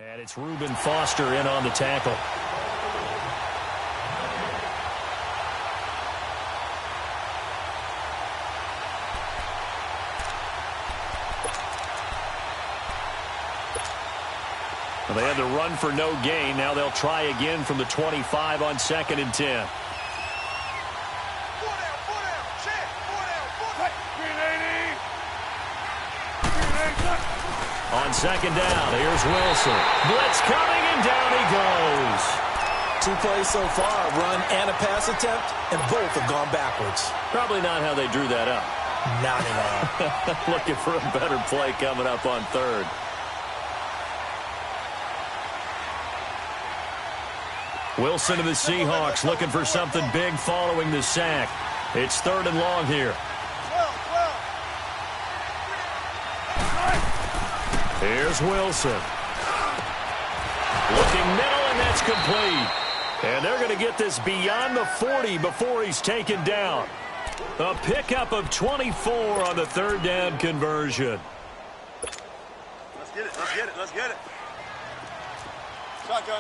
And it's Reuben Foster in on the tackle. Well, they had to run for no gain. Now they'll try again from the 25 on 2nd and 10. On 2nd down, here's Wilson. Blitz coming, and down he goes. 2 plays so far, a run and a pass attempt, and both have gone backwards. Probably not how they drew that up. Not at all. Looking for a better play coming up on 3rd. Wilson to the Seahawks looking for something big following the sack. It's 3rd and long here. Here's Wilson. Looking middle, and that's complete. And they're going to get this beyond the 40 before he's taken down. A pickup of 24 on the 3rd down conversion. Let's get it, let's get it, let's get it. Shotgun.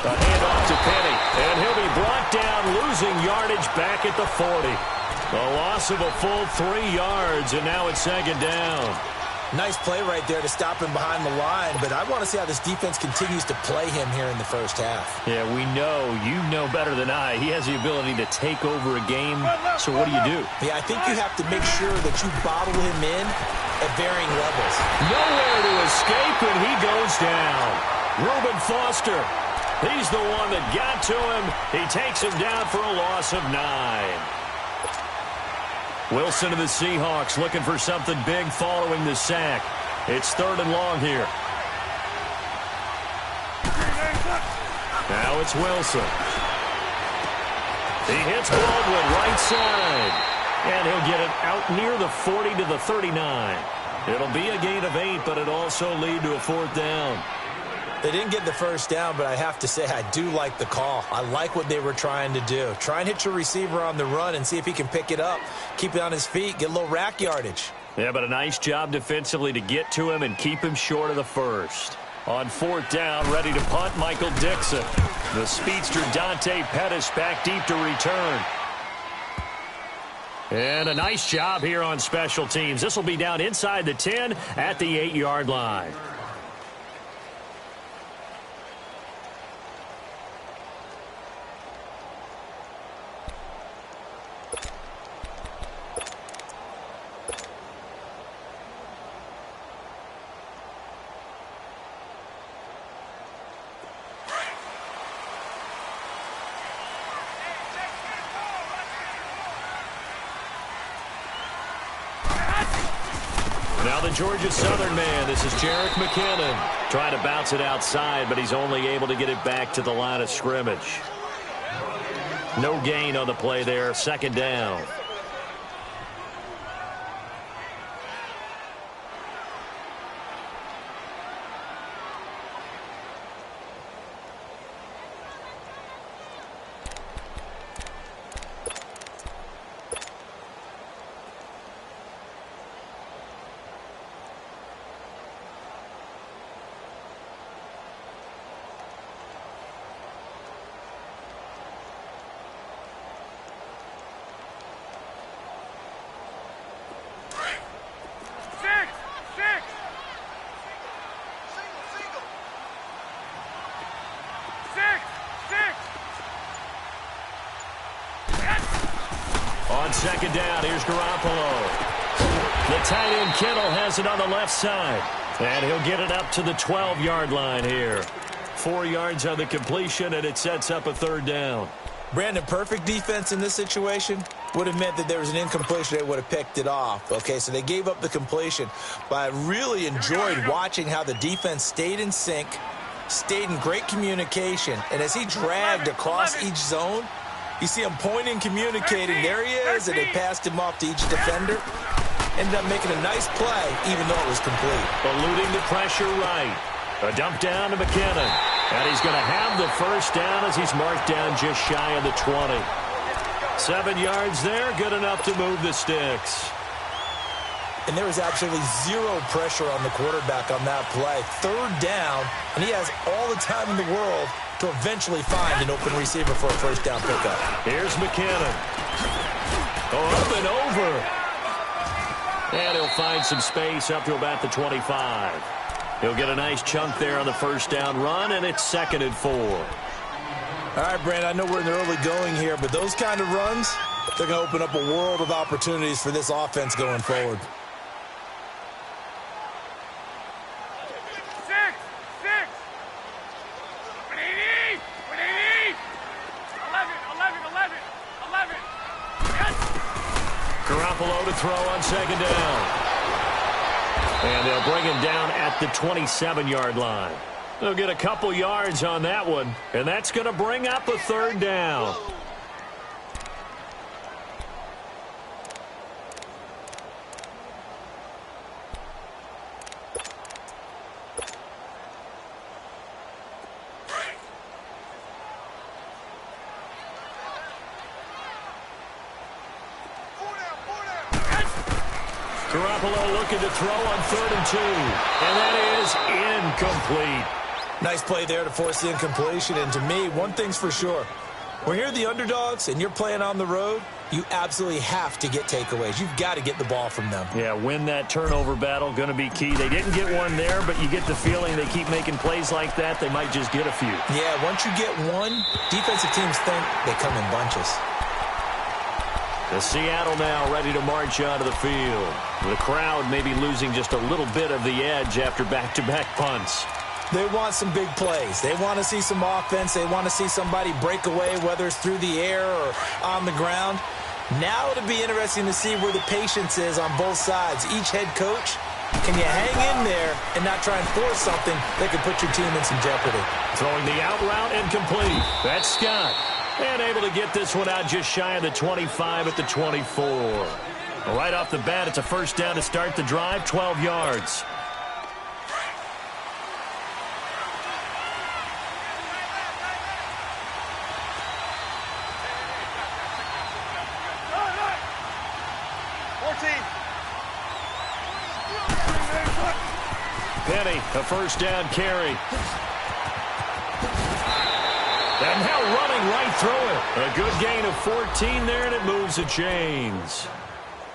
A handoff to Penny, and he'll be brought down, losing yardage back at the 40. A loss of a full 3 yards, and now it's 2nd down. Nice play right there to stop him behind the line, but I want to see how this defense continues to play him here in the first half. Yeah, we know. You know better than I. He has the ability to take over a game, so what do you do? Yeah, I think you have to make sure that you bottle him in at varying levels. Nowhere to escape, and he goes down. Reuben Foster. He's the one that got to him. He takes him down for a loss of 9. Wilson to the Seahawks looking for something big following the sack. It's 3rd and long here. Now it's Wilson. He hits Baldwin right side. And he'll get it out near the 40 to the 39. It'll be a gain of 8, but it'll also lead to a 4th down. They didn't get the first down, but I have to say I do like the call. I like what they were trying to do. Try and hit your receiver on the run and see if he can pick it up, keep it on his feet, get a little rack yardage. Yeah, but a nice job defensively to get to him and keep him short of the first. On 4th down, ready to punt, Michael Dixon. The speedster Dante Pettis back deep to return. And a nice job here on special teams. This will be down inside the 10 at the 8-yard line. Now the Georgia Southern man, this is Jerick McKinnon. Trying to bounce it outside, but he's only able to get it back to the line of scrimmage. No gain on the play there, 2nd down. On 2nd down, here's Garoppolo. The tight end Kittle has it on the left side. And he'll get it up to the 12-yard line here. 4 yards on the completion, and it sets up a 3rd down. Brandon, perfect defense in this situation would have meant that there was an incompletion. They would have picked it off. Okay, so they gave up the completion. But I really enjoyed watching how the defense stayed in sync, stayed in great communication. And as he dragged across each zone, you see him pointing, communicating. There he is, and they passed him off to each defender. Ended up making a nice play, even though it was complete. Eluding the pressure right. A dump down to McKinnon. And he's going to have the first down as he's marked down just shy of the 20. 7 yards there, good enough to move the sticks. And there was absolutely zero pressure on the quarterback on that play. 3rd down, and he has all the time in the world to eventually find an open receiver for a first down pickup. Here's McKinnon. Up and over. And he'll find some space up to about the 25. He'll get a nice chunk there on the first down run, and it's 2nd and 4. All right, Brandon, I know we're in the early going here, but those kind of runs, they're going to open up a world of opportunities for this offense going forward. Garoppolo to throw on 2nd down. And they'll bring him down at the 27-yard line. They'll get a couple yards on that one, and that's going to bring up a 3rd down. Garoppolo looking to throw on 3rd and 2. And that is incomplete. Nice play there to force the incompletion. And to me, one thing's for sure. When you're the underdogs and you're playing on the road, you absolutely have to get takeaways. You've got to get the ball from them. Yeah, win that turnover battle, going to be key. They didn't get one there, but you get the feeling they keep making plays like that, they might just get a few. Yeah, once you get one, defensive teams think they come in bunches. The Seattle now ready to march onto the field. The crowd maybe losing just a little bit of the edge after back-to-back punts. They want some big plays. They want to see some offense. They want to see somebody break away, whether it's through the air or on the ground. Now it'll be interesting to see where the patience is on both sides. Each head coach, can you hang in there and not try and force something that could put your team in some jeopardy? Throwing the out route incomplete. That's Scott. And able to get this one out just shy of the 25 at the 24. Right off the bat, it's a first down to start the drive, 12 yards. Penny, a first down carry. And now running right through it. A good gain of 14 there, and it moves the chains.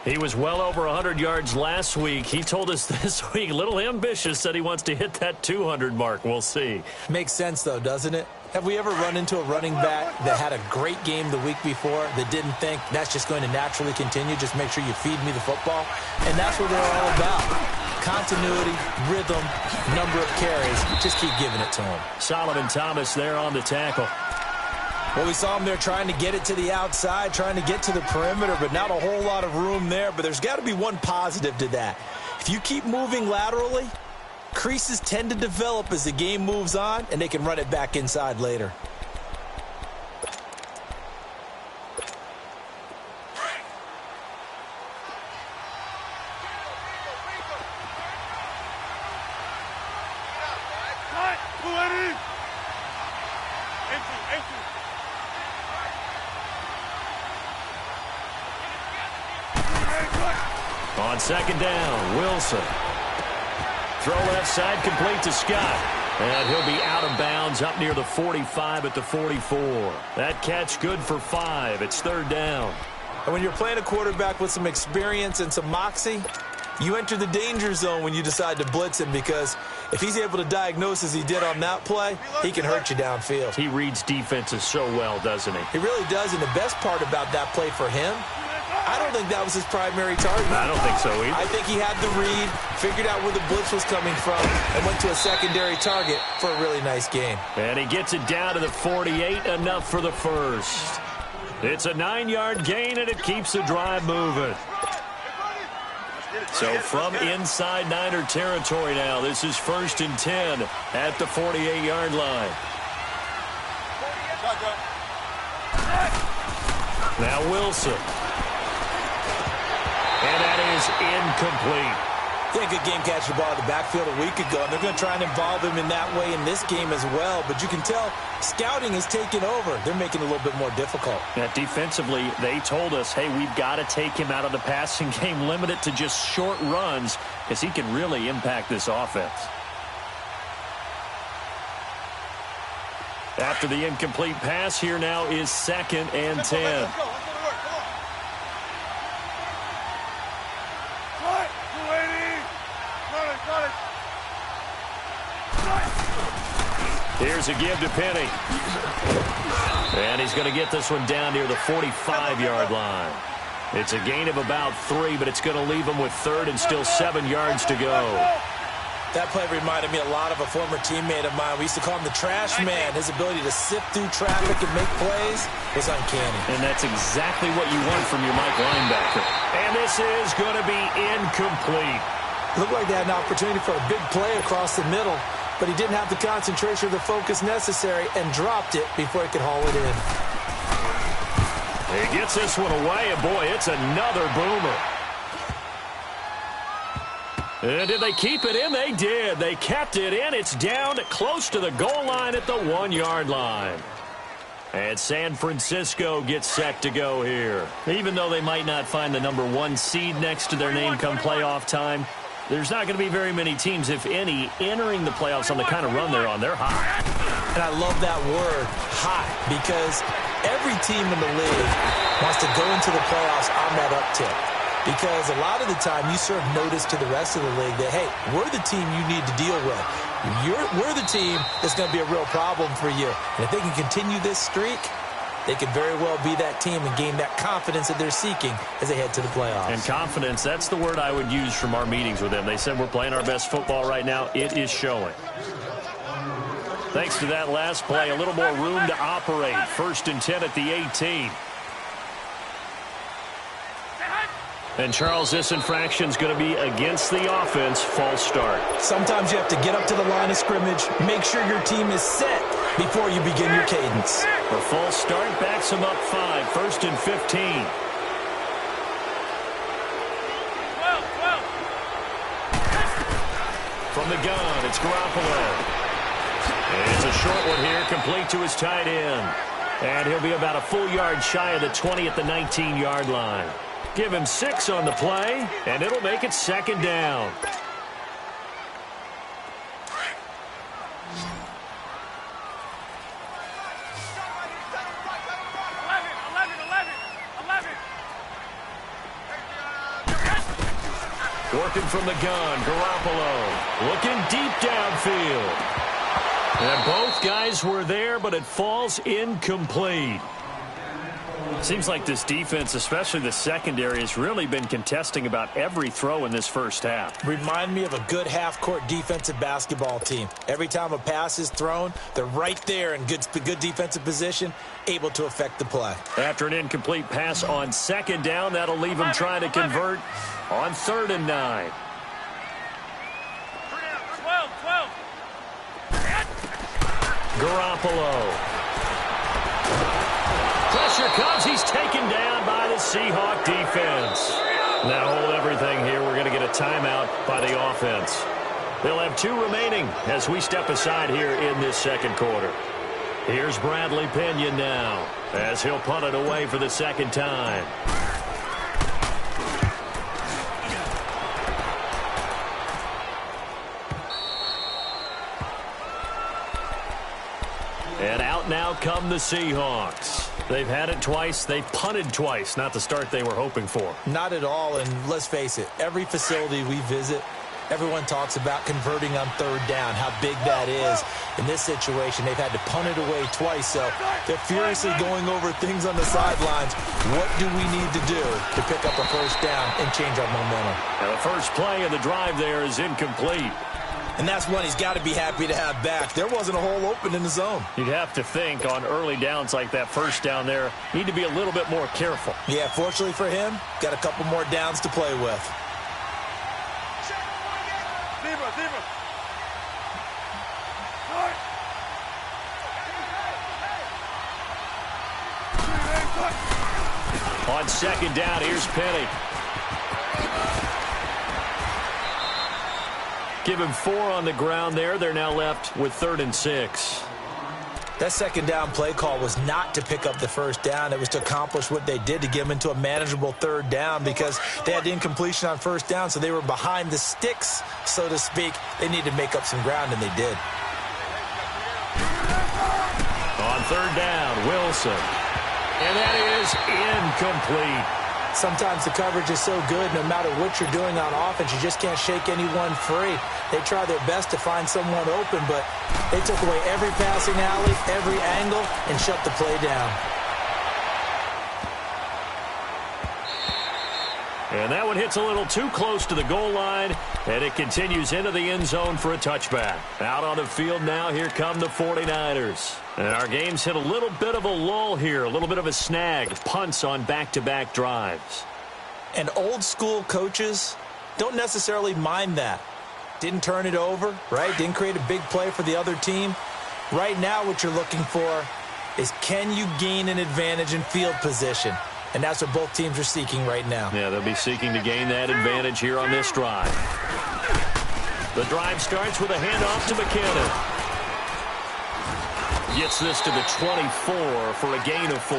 He was well over 100 yards last week. He told us this week, a little ambitious, said he wants to hit that 200 mark. We'll see. Makes sense, though, doesn't it? Have we ever run into a running back that had a great game the week before that didn't think that's just going to naturally continue? Just make sure you feed me the football. And that's what they're all about. Continuity, rhythm, number of carries. Just keep giving it to him. Solomon Thomas there on the tackle. Well, we saw him there trying to get it to the outside, trying to get to the perimeter, but not a whole lot of room there. But there's got to be one positive to that. If you keep moving laterally, creases tend to develop as the game moves on, and they can run it back inside later. On second down, Wilson. Throw left side, complete to Scott. And he'll be out of bounds up near the 45 at the 44. That catch good for 5. It's third down. And when you're playing a quarterback with some experience and some moxie, you enter the danger zone when you decide to blitz him, because if he's able to diagnose as he did on that play, he can hurt you downfield. He reads defenses so well, doesn't he? He really does, and the best part about that play for him, I don't think that was his primary target. I don't think so either. I think he had the read, figured out where the blitz was coming from, and went to a secondary target for a really nice gain. And he gets it down to the 48, enough for the first. It's a 9-yard gain, and it keeps the drive moving. So from inside Niner territory now, this is 1st and 10 at the 48-yard line. Now Wilson. And that is incomplete. Yeah, good game catching the ball in the backfield a week ago, and they're going to try and involve him in that way in this game as well. But you can tell scouting is taking over. They're making it a little bit more difficult. Yeah, defensively, they told us, hey, we've got to take him out of the passing game, limit it to just short runs, because he can really impact this offense. After the incomplete pass, here now is 2nd and 10. Let's go. Here's a give to Penny. And he's going to get this one down near the 45-yard line. It's a gain of about 3, but it's going to leave him with 3rd and still 7 yards to go. That play reminded me a lot of a former teammate of mine. We used to call him the trash man. His ability to sift through traffic and make plays was uncanny. And that's exactly what you want from your Mike linebacker. And this is going to be incomplete. Looked like they had an opportunity for a big play across the middle, but he didn't have the concentration or the focus necessary and dropped it before he could haul it in. He gets this one away, and boy, it's another boomer. And did they keep it in? They did. They kept it in. It's down close to the goal line at the 1-yard line. And San Francisco gets set to go here. Even though they might not find the number 1 seed next to their name come playoff time, there's not going to be very many teams, if any, entering the playoffs on the kind of run they're on. They're hot. And I love that word, hot, because every team in the league wants to go into the playoffs on that uptick. Because a lot of the time you serve notice to the rest of the league that, hey, we're the team you need to deal with. We're the team that's going to be a real problem for you. And if they can continue this streak, they could very well be that team and gain that confidence that they're seeking as they head to the playoffs. And confidence, that's the word I would use from our meetings with them. They said we're playing our best football right now. It is showing. Thanks to that last play, a little more room to operate. 1st and 10 at the 18. And, Charles, this infraction's going to be against the offense. False start. Sometimes you have to get up to the line of scrimmage, make sure your team is set before you begin your cadence. The false start backs him up 5. 1st and 15. From the gun, it's Garoppolo. And it's a short one here, complete to his tight end. And he'll be about a full yard shy of the 20 at the 19-yard line. Give him 6 on the play, and it'll make it 2nd down. Working from the gun, Garoppolo looking deep downfield. And both guys were there, but it falls incomplete. Seems like this defense, especially the secondary, has really been contesting about every throw in this first half. Remind me of a good half-court defensive basketball team. Every time a pass is thrown, they're right there in good defensive position, able to affect the play. After an incomplete pass on 2nd down, that'll leave them trying to convert on 3rd and 9. 12. Garoppolo. Pressure comes. He's taken down by the Seahawk defense. Now hold everything here. We're going to get a timeout by the offense. They'll have 2 remaining as we step aside here in this 2nd quarter. Here's Bradley Pinion now as he'll punt it away for the 2nd time. And out now come the Seahawks. They've had it twice. They've punted twice. Not the start they were hoping for. Not at all, and let's face it, every facility we visit, everyone talks about converting on 3rd down, how big that is. In this situation, they've had to punt it away twice, so they're furiously going over things on the sidelines. What do we need to do to pick up a 1st down and change our momentum? Now the first play of the drive there is incomplete. And that's one he's got to be happy to have back. There wasn't a hole open in the zone. You'd have to think on early downs like that 1st down there, need to be a little bit more careful. Yeah, fortunately for him, got a couple more downs to play with. Zebra. On 2nd down, here's Penny. Give him 4 on the ground there. They're now left with 3rd and 6. That second down play call was not to pick up the first down. It was to accomplish what they did, to get them into a manageable 3rd down, because they had incompletion on first down, so they were behind the sticks, so to speak. They needed to make up some ground, and they did. On 3rd down, Wilson. And that is incomplete. Sometimes the coverage is so good, no matter what you're doing on offense, you just can't shake anyone free. They try their best to find someone open, but they took away every passing alley, every angle, and shut the play down. And that one hits a little too close to the goal line, and it continues into the end zone for a touchback. Out on the field now, here come the 49ers. And our game's hit a little bit of a lull here, a little bit of a snag, punts on back-to-back drives. And old-school coaches don't necessarily mind that. Didn't turn it over, right? Didn't create a big play for the other team. Right now, what you're looking for is, can you gain an advantage in field position? And that's what both teams are seeking right now. Yeah, they'll be seeking to gain that advantage here on this drive. The drive starts with a handoff to McKinnon. Gets this to the 24 for a gain of 4.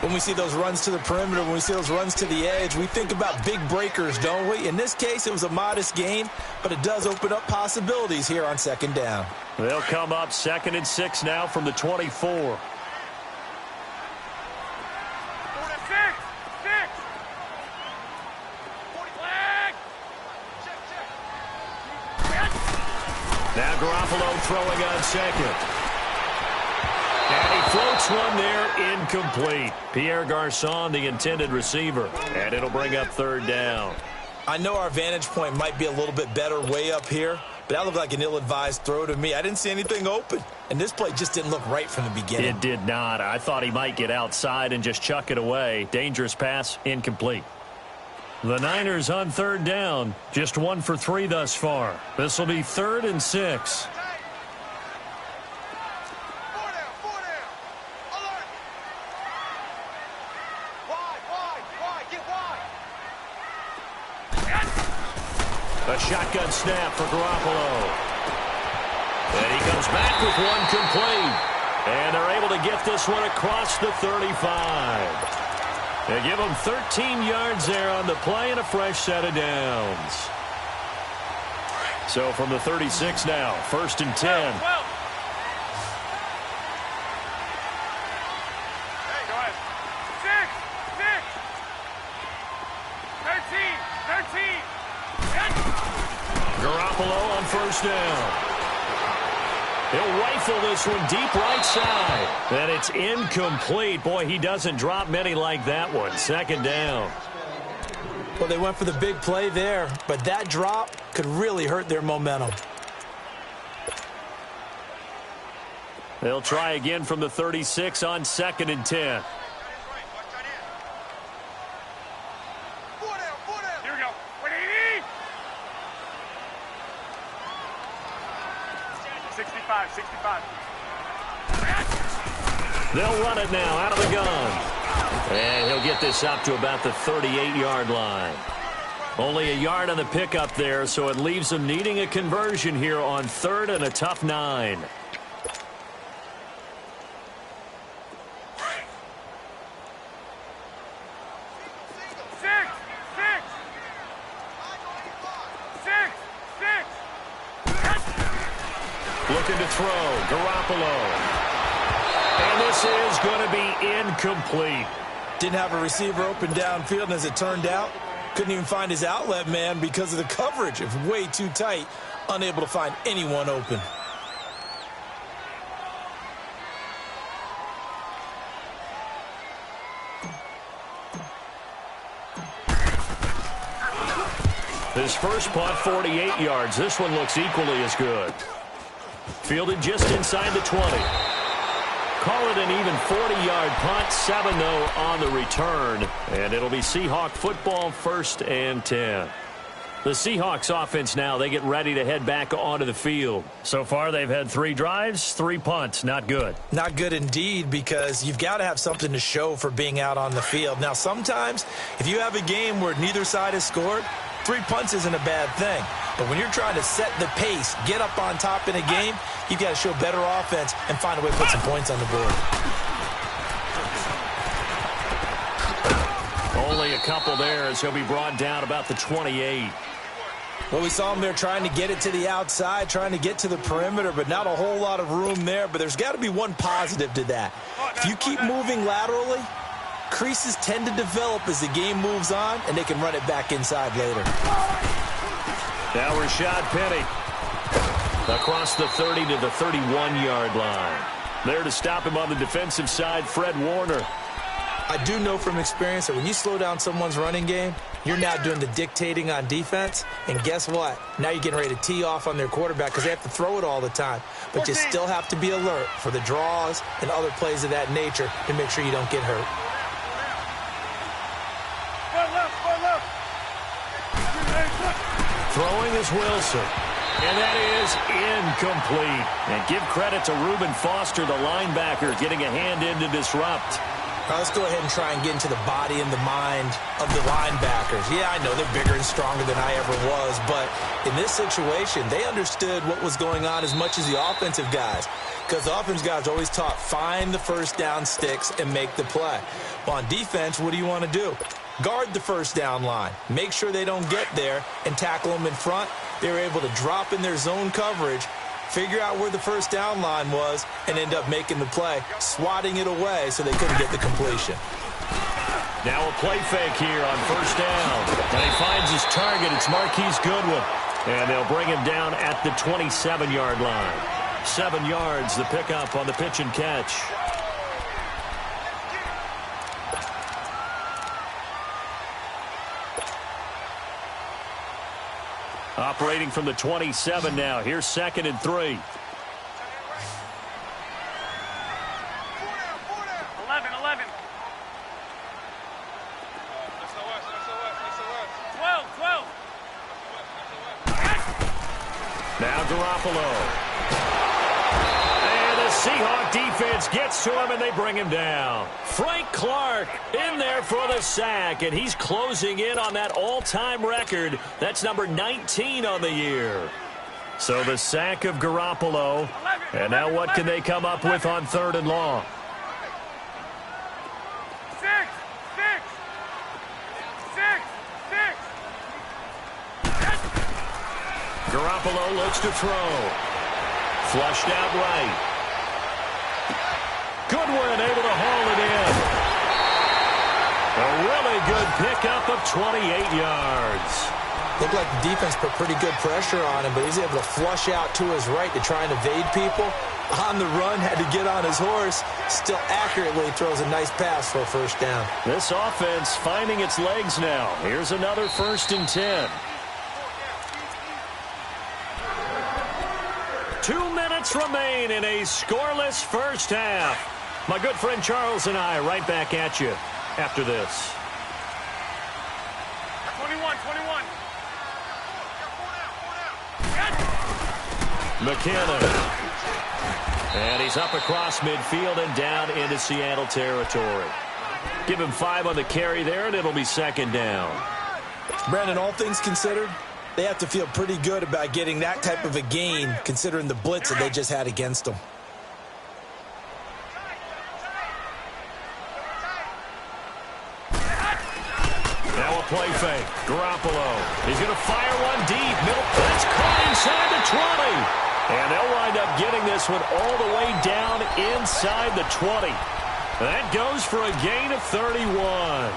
When we see those runs to the perimeter, when we see those runs to the edge, we think about big breakers, don't we? In this case, it was a modest gain, but it does open up possibilities here on 2nd down. They'll come up 2nd and 6 now from the 24. Now Garoppolo throwing on 2nd. And he floats one there, incomplete. Pierre Garçon, the intended receiver. And it'll bring up 3rd down. I know our vantage point might be a little bit better way up here, but that looked like an ill-advised throw to me. I didn't see anything open, and this play just didn't look right from the beginning. It did not. I thought he might get outside and just chuck it away. Dangerous pass, incomplete. The Niners on 3rd down, just 1 for 3 thus far. This will be 3rd and 6. A shotgun snap for Garoppolo. And he comes back with one complete. And they're able to get this one across the 35. They give him 13 yards there on the play and a fresh set of downs. So from the 36 now, 1st and 10. Hey, go ahead. 6, 13. Garoppolo on 1st down. He'll rifle this one deep right side. And it's incomplete. Boy, he doesn't drop many like that one. 2nd down. Well, they went for the big play there, but that drop could really hurt their momentum. They'll try again from the 36 on 2nd and 10. Here we go. 65, 65. They'll run it now out of the gun. And he'll get this up to about the 38-yard line. Only a yard on the pickup there, so it leaves them needing a conversion here on 3rd and a tough 9. Looking to throw, Garoppolo. And this is going to be incomplete. Didn't have a receiver open downfield, and as it turned out, couldn't even find his outlet man because of the coverage. It was way too tight, unable to find anyone open. His first punt, 48 yards. This one looks equally as good. Fielded just inside the 20. Call it an even 40-yard punt, 7-0 on the return. And it'll be Seahawk football, 1st and 10. The Seahawks offense now, they get ready to head back onto the field. So far, they've had 3 drives, 3 punts. Not good. Not good indeed, because you've got to have something to show for being out on the field. Now, sometimes, if you have a game where neither side has scored, 3 punts isn't a bad thing. But when you're trying to set the pace, get up on top in a game, you've got to show better offense and find a way to put some points on the board. Only a couple there as he'll be brought down about the 28. Well, we saw him there trying to get it to the outside, trying to get to the perimeter, but not a whole lot of room there. But there's got to be one positive to that. If you keep moving laterally, creases tend to develop as the game moves on, and they can run it back inside later. Now Rashad Penny across the 30 to the 31-yard line. There to stop him on the defensive side, Fred Warner. I do know from experience that when you slow down someone's running game, you're now doing the dictating on defense. And guess what? Now you're getting ready to tee off on their quarterback because they have to throw it all the time. But you still have to be alert for the draws and other plays of that nature to make sure you don't get hurt. Throwing is Wilson. And that is incomplete. And give credit to Reuben Foster, the linebacker, getting a hand in to disrupt. Now let's go ahead and try and get into the body and the mind of the linebackers. Yeah, I know they're bigger and stronger than I ever was, but in this situation, they understood what was going on as much as the offensive guys, because the offensive guys are always taught, find the first down sticks and make the play. Well, on defense, what do you want to do? Guard the first down line. Make sure they don't get there and tackle them in front. They were able to drop in their zone coverage, figure out where the first down line was, and end up making the play, swatting it away so they couldn't get the completion. Now a play fake here on first down. And he finds his target. It's Marquise Goodwin. And they'll bring him down at the 27-yard line. 7 yards, the pickup on the pitch and catch. Operating from the 27 now. Here's 2nd and 3. 11, 11. 12. Now Garoppolo. And the Seahawk defense gets to him, and they bring him down. Frank Clark in there for the sack, and he's closing in on that all-time record. That's number 19 on the year. So the sack of Garoppolo. And now what can they come up with on 3rd and long? 6. Garoppolo looks to throw. Flushed out right. Goodwin able to haul it in. A really good pickup of 28 yards. Looked like the defense put pretty good pressure on him, but he's able to flush out to his right to try and evade people. On the run, had to get on his horse. Still accurately throws a nice pass for a first down. This offense finding its legs now. Here's another 1st and 10. 2 minutes remain in a scoreless first half. My good friend Charles and I right back at you after this. 21. McKinnon. And he's up across midfield and down into Seattle territory. Give him 5 on the carry there, and it'll be 2nd down. Brandon, all things considered, they have to feel pretty good about getting that type of a gain, considering the blitz that they just had against them. Now a play fake. Garoppolo. He's going to fire one deep. That's caught inside the 20. And they'll wind up getting this one all the way down inside the 20. That goes for a gain of 31.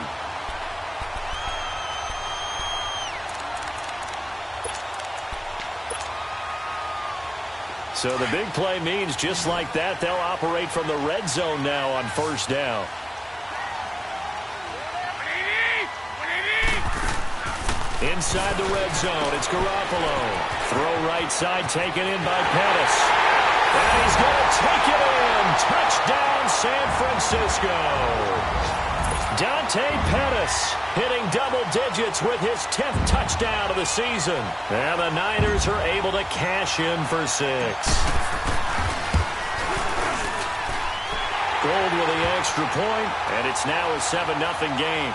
So the big play means just like that, they'll operate from the red zone now on first down. Inside the red zone, it's Garoppolo. Throw right side, taken in by Pettis. And he's going to take it in. Touchdown, San Francisco. Dante Pettis hitting double digits with his 10th touchdown of the season. And the Niners are able to cash in for 6. Gold with the extra point, and it's now a 7-0 game.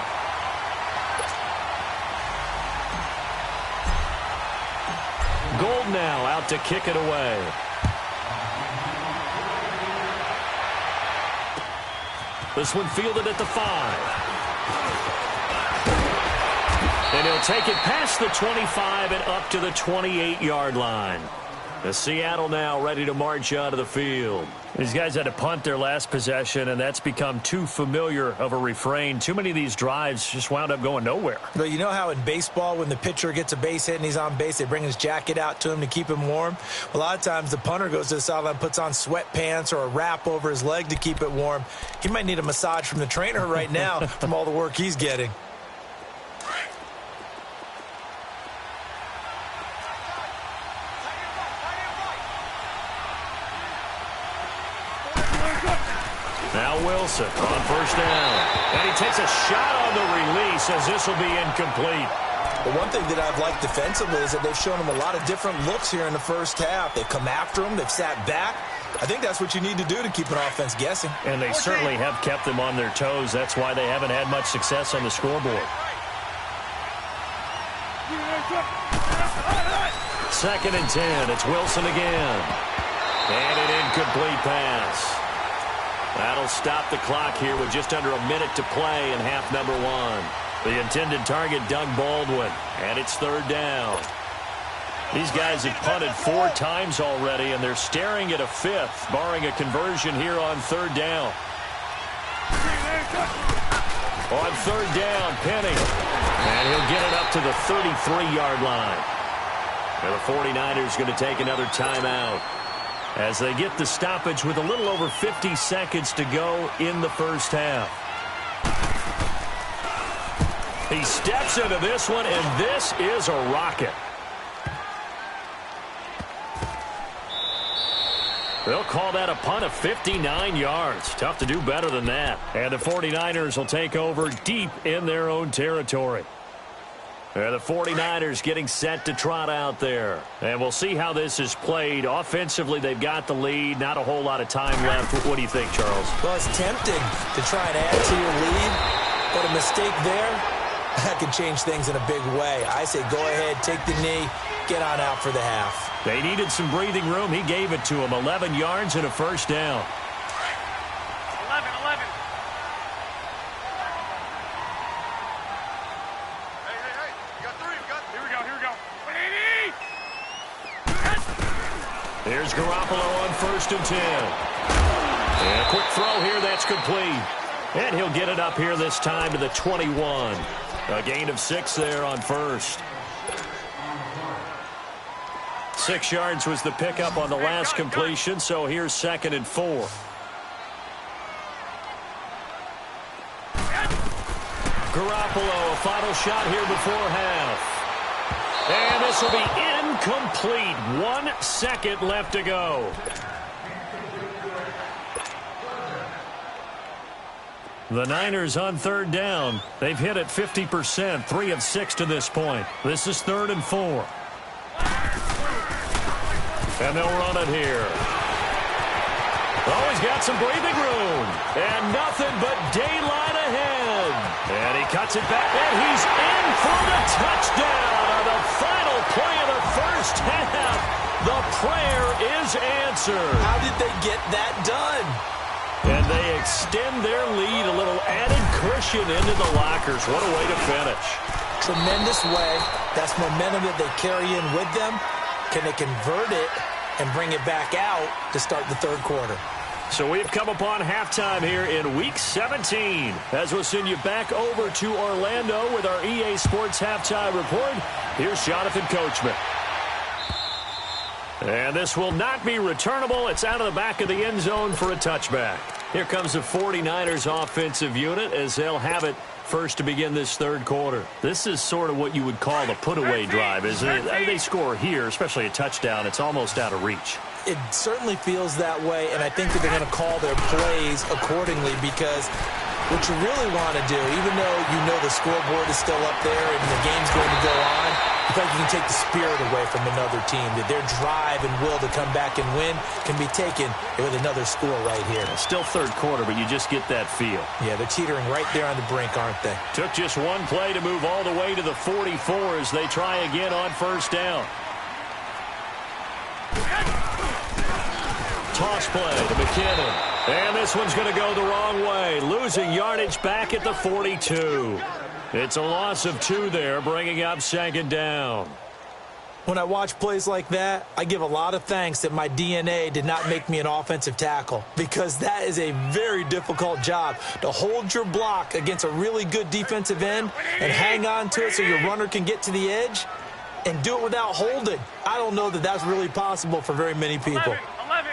Gold now out to kick it away. This one fielded at the 5. And he'll take it past the 25 and up to the 28-yard line. The Seattle now ready to march out of the field. These guys had to punt their last possession, and that's become too familiar of a refrain. Too many of these drives just wound up going nowhere. But you know how in baseball, when the pitcher gets a base hit and he's on base, they bring his jacket out to him to keep him warm? A lot of times the punter goes to the sideline, puts on sweatpants or a wrap over his leg to keep it warm. He might need a massage from the trainer right now from all the work he's getting. Now Wilson on first down. And he takes a shot on the release as this will be incomplete. The one thing that I've liked defensively is that they've shown him a lot of different looks here in the first half. They've come after him. They've sat back. I think that's what you need to do to keep an offense guessing. And they certainly have kept them on their toes. That's why they haven't had much success on the scoreboard. Second and 10. It's Wilson again. And an incomplete pass. That'll stop the clock here with just under a minute to play in half number 1. The intended target, Doug Baldwin, and it's third down. These guys have punted 4 times already, and they're staring at a 5th, barring a conversion here on third down. On third down, Penny, and he'll get it up to the 33-yard line. And the 49ers going to take another timeout as they get the stoppage with a little over 50 seconds to go in the first half. He steps into this one, and this is a rocket. They'll call that a punt of 59 yards. Tough to do better than that. And the 49ers will take over deep in their own territory. And the 49ers getting set to trot out there. And we'll see how this is played. Offensively, they've got the lead. Not a whole lot of time left. What do you think, Charles? Well, it's tempting to try and add to your lead, but a mistake there, that can change things in a big way. I say go ahead, take the knee, get on out for the half. They needed some breathing room. He gave it to them. 11 yards and a first down. 11. Here's Garoppolo on first and 10. And a quick throw here, that's complete. And he'll get it up here this time to the 21. A gain of 6 there on first. 6 yards was the pickup on the last completion, so here's second and 4. Garoppolo, a final shot here before half. And this will be incomplete. 1 second left to go. The Niners on third down. They've hit it 50%, 3 of 6 to this point. This is third and 4. And they'll run it here. Oh, he's got some breathing room. And nothing but daylight ahead. And he cuts it back, and he's in for the touchdown on the final play of the first half. The prayer is answered. How did they get that done? And they extend their lead, a little added cushion into the lockers. What a way to finish. Tremendous way. That's momentum that they carry in with them. Can they convert it and bring it back out to start the third quarter? So we've come upon halftime here in Week 17. As we'll send you back over to Orlando with our EA Sports Halftime Report. Here's Jonathan Coachman. And this will not be returnable. It's out of the back of the end zone for a touchback. Here comes the 49ers offensive unit as they'll have it first to begin this third quarter. This is sort of what you would call a put-away drive, isn't it? They score here, especially a touchdown. It's almost out of reach. It certainly feels that way, and I think that they're going to call their plays accordingly because what you really want to do, even though you know the scoreboard is still up there and the game's going to go on, you feel like you can take the spirit away from another team, that their drive and will to come back and win can be taken with another score right here. Still third quarter, but you just get that feel. Yeah, they're teetering right there on the brink, aren't they? Took just one play to move all the way to the 44 as they try again on first down. Toss play to McKinnon. And this one's going to go the wrong way. Losing yardage back at the 42. It's a loss of 2 there, bringing up 2nd down. When I watch plays like that, I give a lot of thanks that my DNA did not make me an offensive tackle, because that is a very difficult job, to hold your block against a really good defensive end and hang on to it so your runner can get to the edge and do it without holding. I don't know that that's really possible for very many people. 11.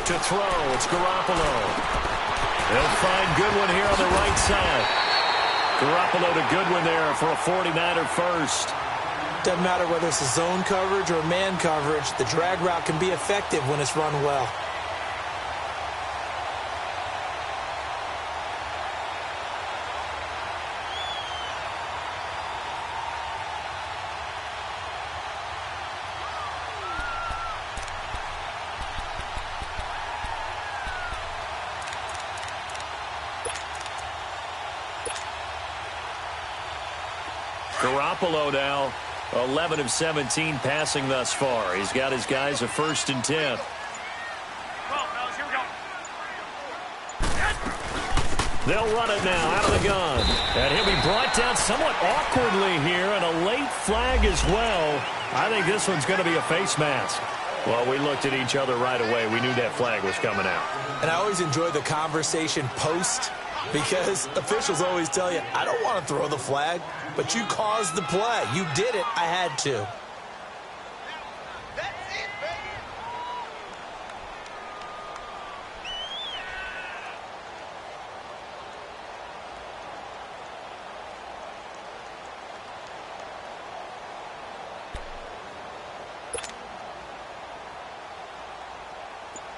To throw, it's Garoppolo. They'll find Goodwin here on the right side. Garoppolo to Goodwin there for a 49er first. Doesn't matter whether it's a zone coverage or man coverage, the drag route can be effective when it's run well. Garoppolo now, 11 of 17 passing thus far. He's got his guys a 1st and 10. 12, fellas, here we go. They'll run it now out of the gun. And he'll be brought down somewhat awkwardly here, and a late flag as well. I think this one's going to be a face mask. Well, we looked at each other right away. We knew that flag was coming out. And I always enjoy the conversation post, because officials always tell you, I don't want to throw the flag, but you caused the play. You did it. I had to.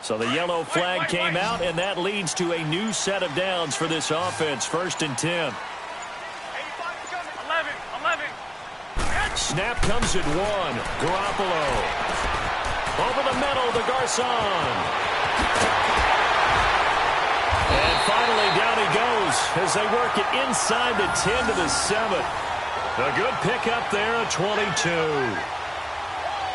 So the yellow flag came out, and that leads to a new set of downs for this offense. 1st and 10. 11. Snap comes at 1. Garoppolo. Over the middle to Garcon. And finally down he goes as they work it inside the 10 to the 7. A good pickup there at 22.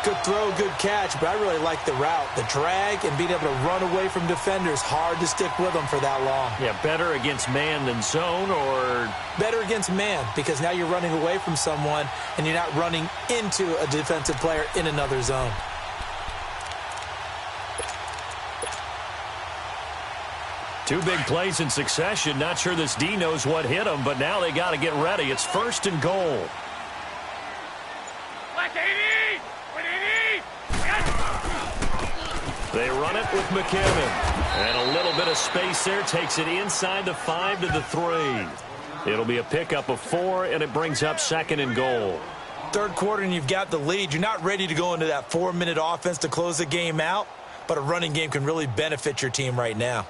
Good throw, good catch, but I really like the route. The drag and being able to run away from defenders, hard to stick with them for that long. Yeah, better against man than zone, or? Better against man, because now you're running away from someone and you're not running into a defensive player in another zone. Two big plays in succession. Not sure this D knows what hit him, but now they got to get ready. It's 1st and goal. They run it with McKinnon. And a little bit of space there. Takes it inside the 5 to the 3. It'll be a pickup of 4, and it brings up 2nd and goal. Third quarter, and you've got the lead. You're not ready to go into that 4-minute offense to close the game out, but a running game can really benefit your team right now.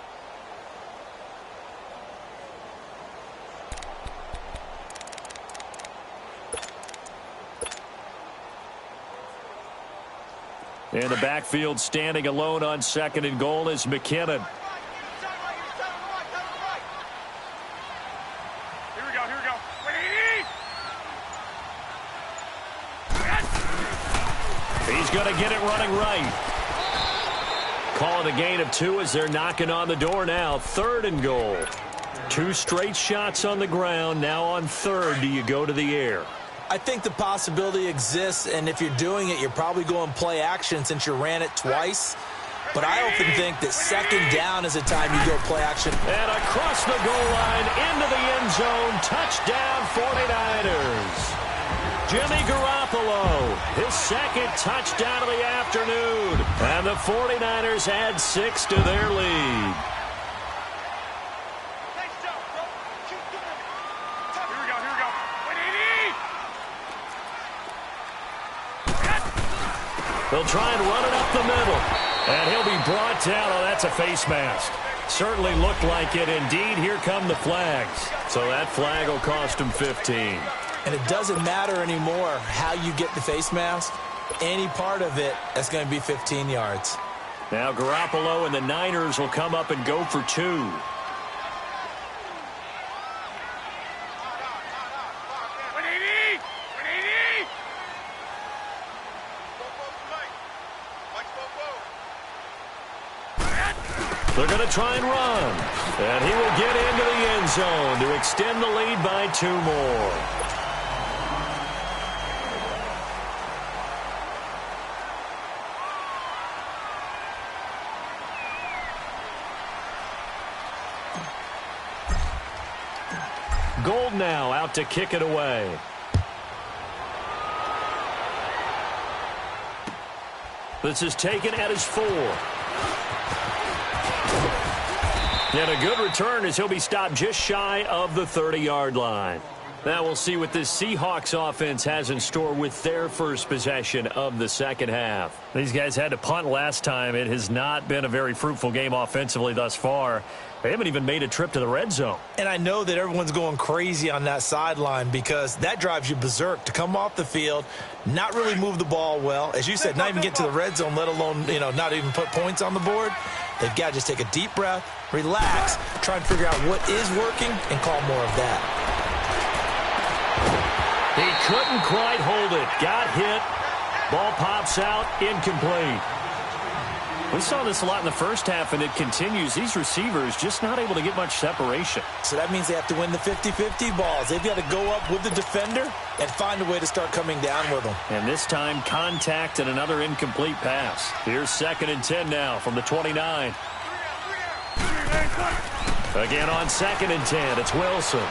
In the backfield, standing alone on 2nd and goal is McKinnon. Here we go. He's going to get it running right. Calling a gain of 2 as they're knocking on the door now. 3rd and goal. 2 straight shots on the ground. Now on 3rd, do you go to the air? I think the possibility exists, and if you're doing it, you're probably going play action since you ran it twice. But I often think that 2nd down is a time you go play action. And across the goal line, into the end zone, touchdown 49ers. Jimmy Garoppolo, his 2nd touchdown of the afternoon. And the 49ers add 6 to their lead. They'll try and run it up the middle. And he'll be brought down. Oh, that's a face mask. Certainly looked like it. Indeed, here come the flags. So that flag will cost him 15. And it doesn't matter anymore how you get the face mask. Any part of it, that's going to be 15 yards. Now Garoppolo and the Niners will come up and go for 2. They're going to try and run. And he will get into the end zone to extend the lead by 2 more. Gold now out to kick it away. This is taken at his 4. And a good return as he'll be stopped just shy of the 30-yard line. Now we'll see what this Seahawks offense has in store with their first possession of the second half. These guys had to punt last time. It has not been a very fruitful game offensively thus far. They haven't even made a trip to the red zone. And I know that everyone's going crazy on that sideline because that drives you berserk to come off the field, not really move the ball well. As you said, not even get to the red zone, let alone, not even put points on the board. They've got to just take a deep breath, relax, try and figure out what is working, and call more of that. He couldn't quite hold it. Got hit. Ball pops out. Incomplete. We saw this a lot in the first half, and it continues. These receivers just not able to get much separation. So that means they have to win the 50-50 balls. They've got to go up with the defender and find a way to start coming down with them. And this time, contact and another incomplete pass. Here's 2nd and 10 now from the 29. Again on 2nd and 10, it's Wilson.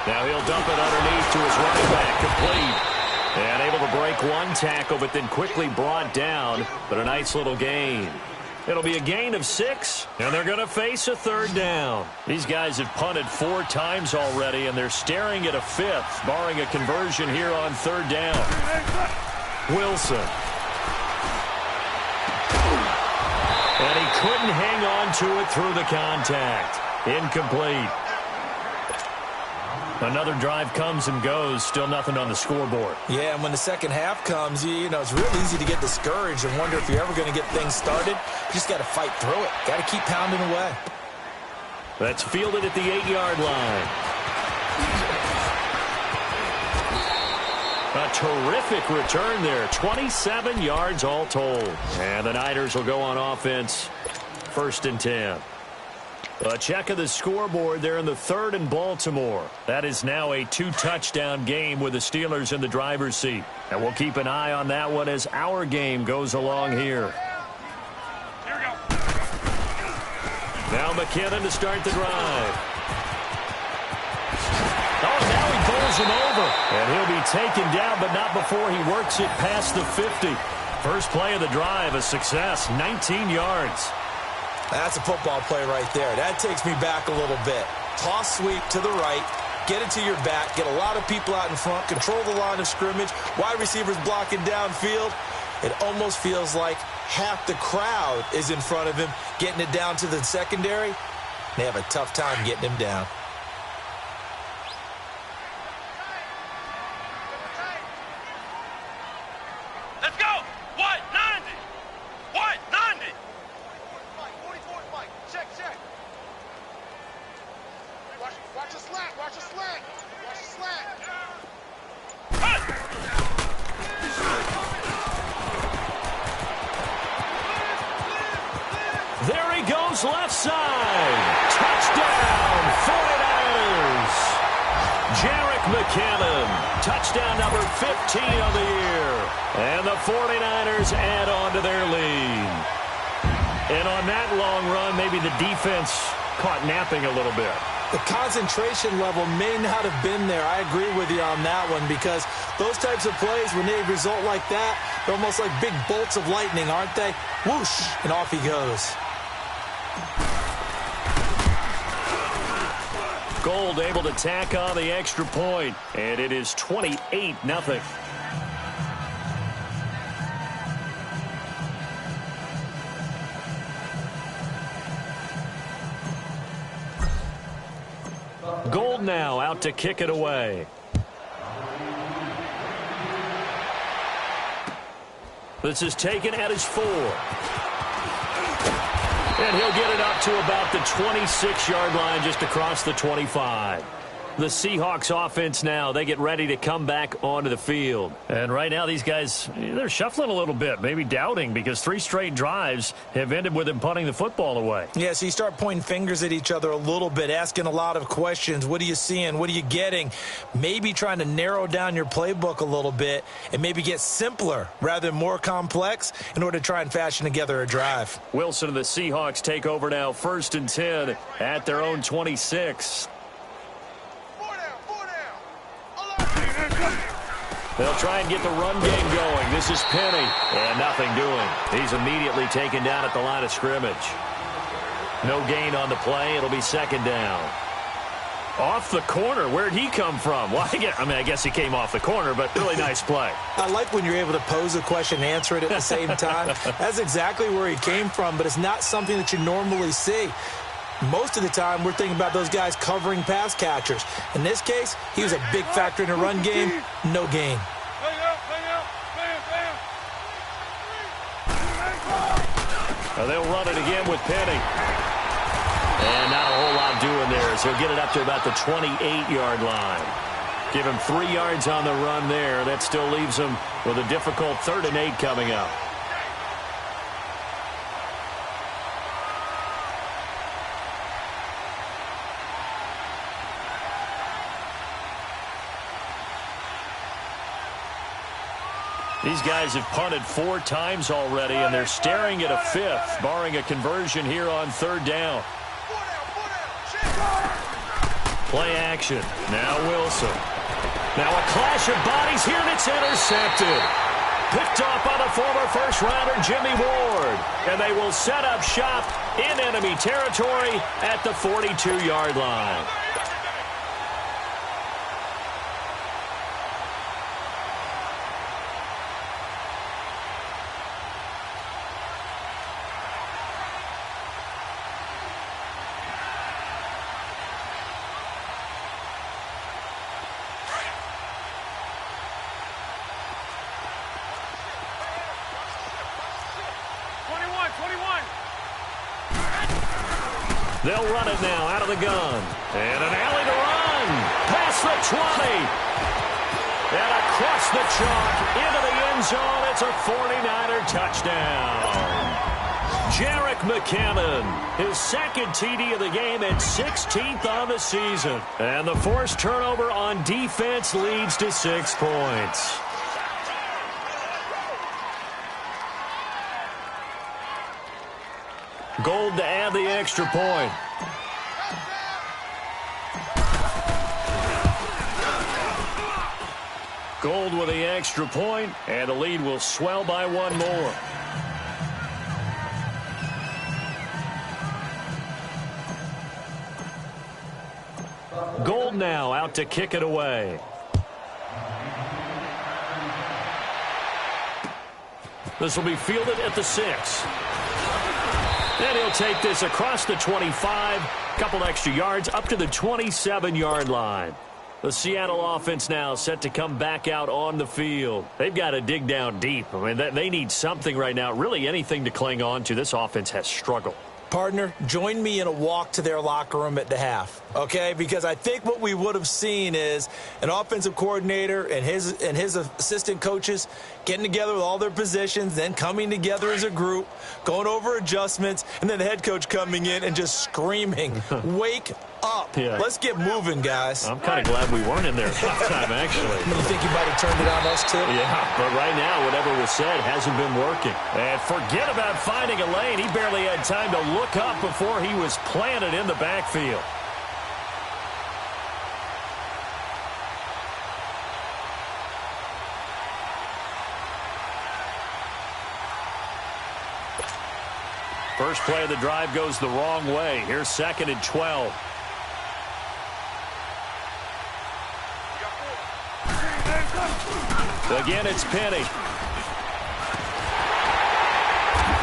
Now he'll dump it underneath to his running back, complete. And able to break one tackle, but then quickly brought down. But a nice little gain. It'll be a gain of 6, and they're going to face a 3rd down. These guys have punted 4 times already, and they're staring at a 5th, barring a conversion here on 3rd down. Wilson. And he couldn't hang on to it through the contact. Incomplete. Another drive comes and goes, still nothing on the scoreboard. Yeah, and when the second half comes, it's real easy to get discouraged and wonder if you're ever going to get things started. You just got to fight through it. Got to keep pounding away. That's fielded at the 8-yard line. A terrific return there. 27 yards all told. And the Niners will go on offense. 1st and 10. A check of the scoreboard there in the 3rd and Baltimore. That is now a 2-touchdown game with the Steelers in the driver's seat. And we'll keep an eye on that one as our game goes along here. Here we go. Now McKinnon to start the drive. Oh, now he bowls him over. And he'll be taken down, but not before he works it past the 50. First play of the drive, a success, 19 yards. That's a football play right there. That takes me back a little bit. Toss sweep to the right, get it to your back, get a lot of people out in front, control the line of scrimmage, wide receivers blocking downfield. It almost feels like half the crowd is in front of him, getting it down to the secondary. They have a tough time getting him down. Let's go. What? 90. What? 90. Check. Watch the slant. Watch the slant. There he goes left side. Touchdown, 49ers. Jarek McKinnon. Touchdown number 15 of the year. And the 49ers add on to their lead. And on that long run, maybe the defense caught napping a little bit. The concentration level may not have been there. I agree with you on that one because those types of plays, when they result like that, they're almost like big bolts of lightning, aren't they? Whoosh, and off he goes. Gold able to tack on the extra point, and it is 28-0. Gold now out to kick it away. This is taken at his 4. And he'll get it up to about the 26-yard line, just across the 25. The Seahawks offense now, they get ready to come back onto the field. And right now these guys, they're shuffling a little bit, maybe doubting, because 3 straight drives have ended with them punting the football away. Yeah, so you start pointing fingers at each other a little bit, asking a lot of questions. What are you seeing? What are you getting? Maybe trying to narrow down your playbook a little bit and maybe get simpler rather than more complex in order to try and fashion together a drive. Wilson and the Seahawks take over now, 1st and 10 at their own 26. They'll try and get the run game going. This is Penny, and nothing doing. He's immediately taken down at the line of scrimmage. No gain on the play. It'll be 2nd down. Off the corner. Where'd he come from? Well, I guess he came off the corner, but really nice play. I like when you're able to pose a question and answer it at the same time. That's exactly where he came from, but it's not something that you normally see. Most of the time, we're thinking about those guys covering pass catchers. In this case, he was a big factor in the run game. No gain. They'll run it again with Penny. And not a whole lot doing there, so he'll get it up to about the 28-yard line. Give him 3 yards on the run there. That still leaves him with a difficult 3rd and 8 coming up. These guys have punted 4 times already, and they're staring at a 5th, barring a conversion here on 3rd down. Play action. Now Wilson. Now a clash of bodies here, and it's intercepted. Picked off by the former first-rounder Jimmy Ward. And they will set up shop in enemy territory at the 42-yard line. They'll run it now out of the gun. And an alley to run. Past the 20. And across the chalk into the end zone. It's a 49er touchdown. Jerick McKinnon, his 2nd TD of the game and 16th on the season. And the forced turnover on defense leads to 6 points. Gold to add the extra point. Gold with the extra point, and the lead will swell by 1 more. Gold now out to kick it away. This will be fielded at the 6. And he'll take this across the 25, couple extra yards, up to the 27-yard line. The Seattle offense now set to come back out on the field. They've got to dig down deep. I mean, they need something right now, really anything to cling on to. This offense has struggled. Partner, join me in a walk to their locker room at the half, okay? Because I think what we would have seen is an offensive coordinator and his assistant coaches getting together with all their positions, then coming together as a group, going over adjustments, and then the head coach coming in and just screaming, wake up. Yeah. Let's get moving, guys. I'm kind of glad we weren't in there at halftime, actually. You think you might have turned it on us, too? Yeah, but right now, whatever was said hasn't been working. And forget about finding a lane. He barely had time to look up before he was planted in the backfield. First play of the drive goes the wrong way. Here's 2nd and 12. Again, it's Penny.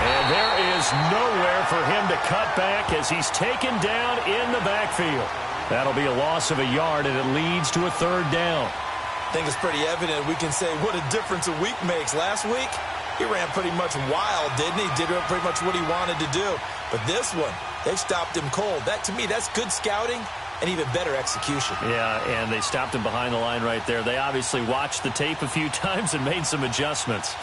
And there is nowhere for him to cut back as he's taken down in the backfield. That'll be a loss of a yard, and it leads to a 3rd down. I think it's pretty evident. We can say what a difference a week makes. Last week, he ran pretty much wild, didn't he? Did pretty much what he wanted to do. But this one, they stopped him cold. That, to me, that's good scouting and even better execution. Yeah, and they stopped him behind the line right there. They obviously watched the tape a few times and made some adjustments.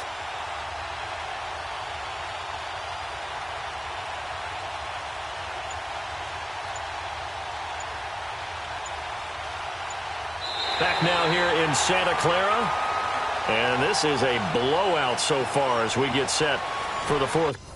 Back now here in Santa Clara. And this is a blowout so far as we get set for the fourth.